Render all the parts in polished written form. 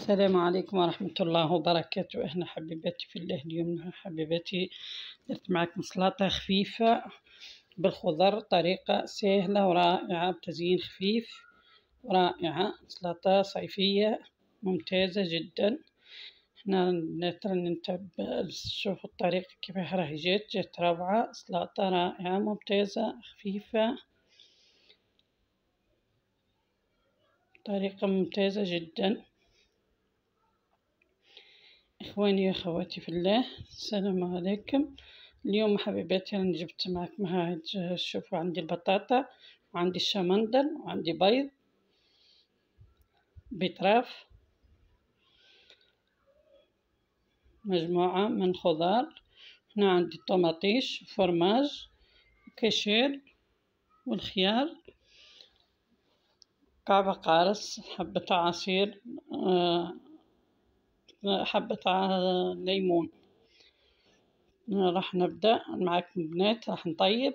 السلام عليكم ورحمة الله وبركاته. أهلا حبيباتي في الله. اليوم حبيباتي درت معاكم سلطة خفيفة بالخضر، طريقة سهلة ورائعة بتزيين خفيف ورائعة. سلطة صيفية ممتازة جدا. احنا شوفوا الطريقة كيف راهي جات روعة. سلطة رائعة ممتازة خفيفة، طريقة ممتازة جدا. إخواني وأخواتي في الله، السلام عليكم. اليوم حبيباتي أنا جبت معكم هاي، شوفوا عندي البطاطا وعندي الشمندر وعندي بيض، بيتراف، مجموعة من خضار. هنا عندي الطماطيش، فرماج، كاشير، والخيار، كعب قارص، حبة عصير، حبة ليمون. راح نبدأ معاكم بنات، راح نطيب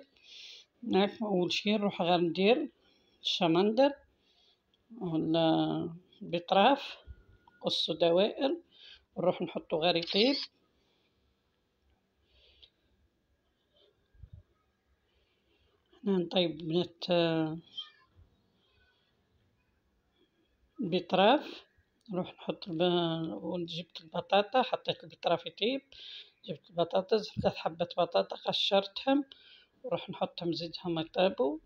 معاكم. أول شي نروح غير ندير الشمندر ولا بطراف، قصوا دوائر ونروح نحطو غير يطيب. هنا نطيب بنات بطراف، نروح نحط جبت البطاطا، حطيت البطراف يطيب، جبت البطاطس 3 حبات بطاطا قشرتهم وراح نحطهم نزيدهم يطيبوا.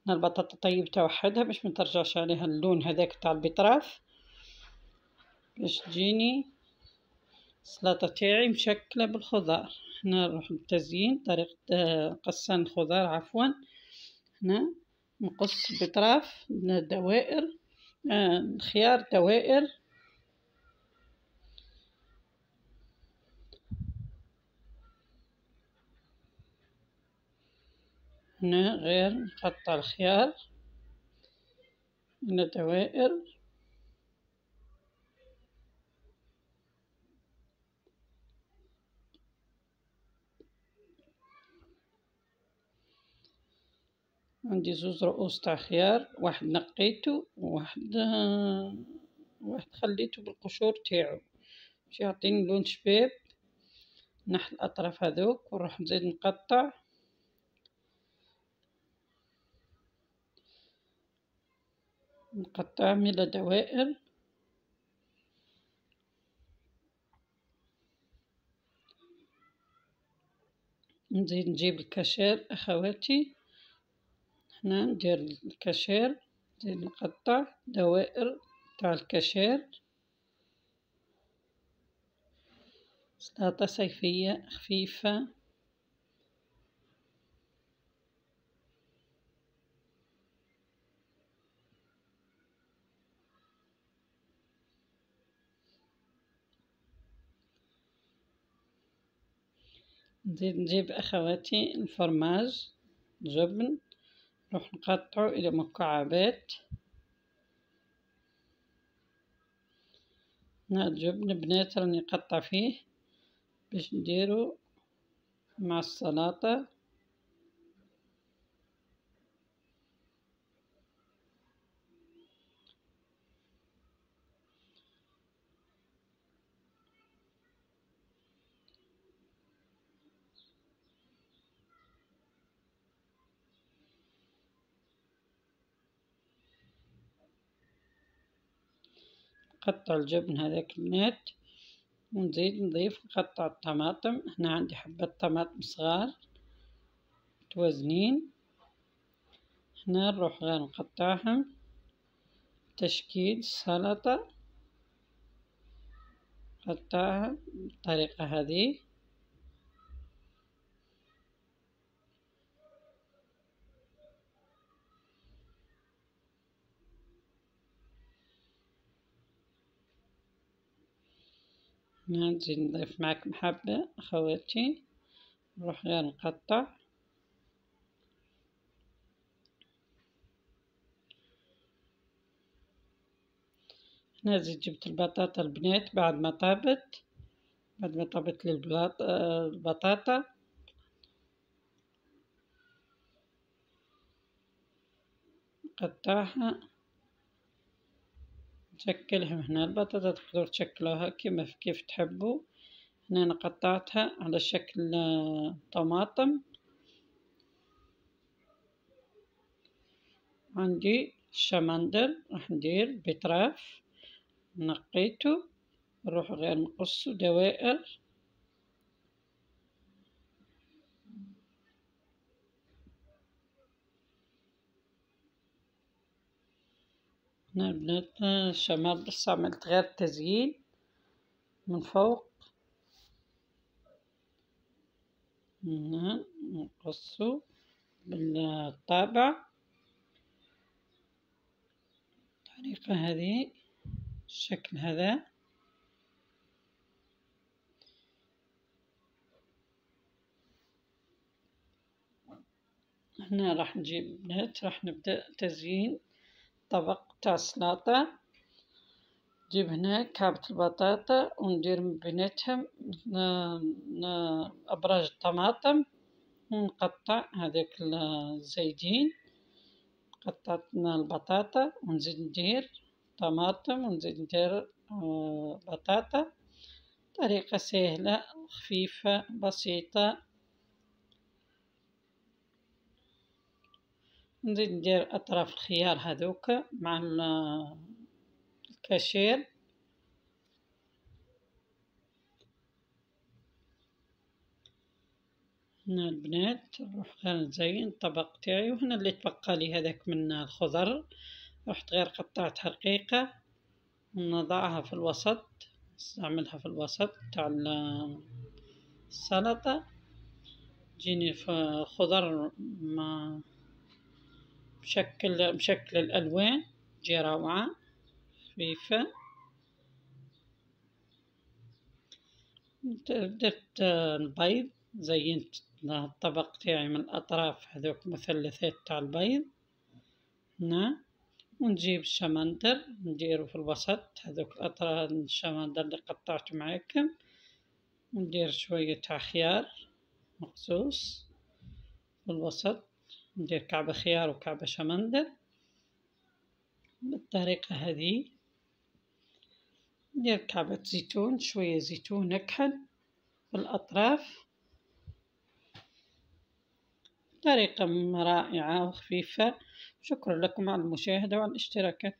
البطاطا طيبتها وحدها باش ما ترجعش عليها اللون هذاك تاع البطراف، باش تجيني السلطة تاعي مشكلة بالخضار. هنا نروح للتزيين، طريقة قصان الخضار عفوا. هنا نقص البطراف دوائر، الخيار دوائر، هنا غير نقطع الخيار، هنا دوائر، عندي 2 رؤوس تاع خيار، واحد نقيته وواحد خليته بالقشور تاعو باش يعطيني لون شباب. نحي الأطراف هذوك ونروح نزيد نقطع إلى دوائر. نزيد نجيب الكاشير أخواتي، هنا ندير الكاشير، نزيد نقطع دوائر تاع الكاشير. سلطة صيفية خفيفة. نجيب أخواتي الفرماج، جبن، نروح نقطعه إلى مكعبات. هنا الجبن بنات راني نقطع فيه باش نديرو مع السلطة. نقطع الجبن هذاك بنات ونزيد نضيف نقطع الطماطم. هنا عندي حبة طماطم صغار متوازنين، هنا نروح غير نقطعهم تشكيل السلطة، نقطعها بالطريقة هذه. هنا نزيد نضيف معاكم حبة أخواتي، نروح غير نقطع. هنا زيد جبت البطاطا البنات بعد ما طابت لي البطاطا، نقطعها نشكلهم هنا. البطاطا تقدروا تشكلوها كيف تحبوا. هنا أنا قطعتها على شكل طماطم. عندي الشمندر راح ندير بطراف نقيته، نروح غير نقصه دوائر. هنا البنات الشمندر بس عملت غير تزيين من فوق. هنا نقصه بالطابع الطريقة هذه، الشكل هذا. هنا راح نجيب بنات راح نبدأ تزيين طبق تاع السلطة. نجيب هنا كعبة البطاطا وندير من بيناتهم أبراج الطماطم، ونقطع هذاك الزيدين. قطعنا البطاطا ونزيد ندير طماطم ونزيد ندير بطاطا. طريقة سهلة خفيفة بسيطة. نزيد ندير أطراف الخيار هذوك مع الكاشير. هنا البنات نروح غير نزين الطبق تاعي. وهنا اللي تبقى لي هذاك من الخضر رحت غير قطعتها رقيقة ونضعها في الوسط، نستعملها في الوسط تاع السلطة. تجيني في خضر بشكل الألوان، تجي روعة خفيفة. درت البيض، زينت الطبق تاعي من الأطراف هذوك مثلثات تاع البيض هنا. ونجيب الشمندر نديره في الوسط، هذوك الأطراف الشمندر اللي قطعته معاكم. وندير شوية تاع خيار مقصوص في الوسط، ندير كعبة خيار وكعبة شمندر بالطريقة هذه. ندير كعبة زيتون، شوية زيتون نكحل في الأطراف. طريقة رائعة وخفيفة. شكرا لكم على المشاهدة وعلى الاشتراك.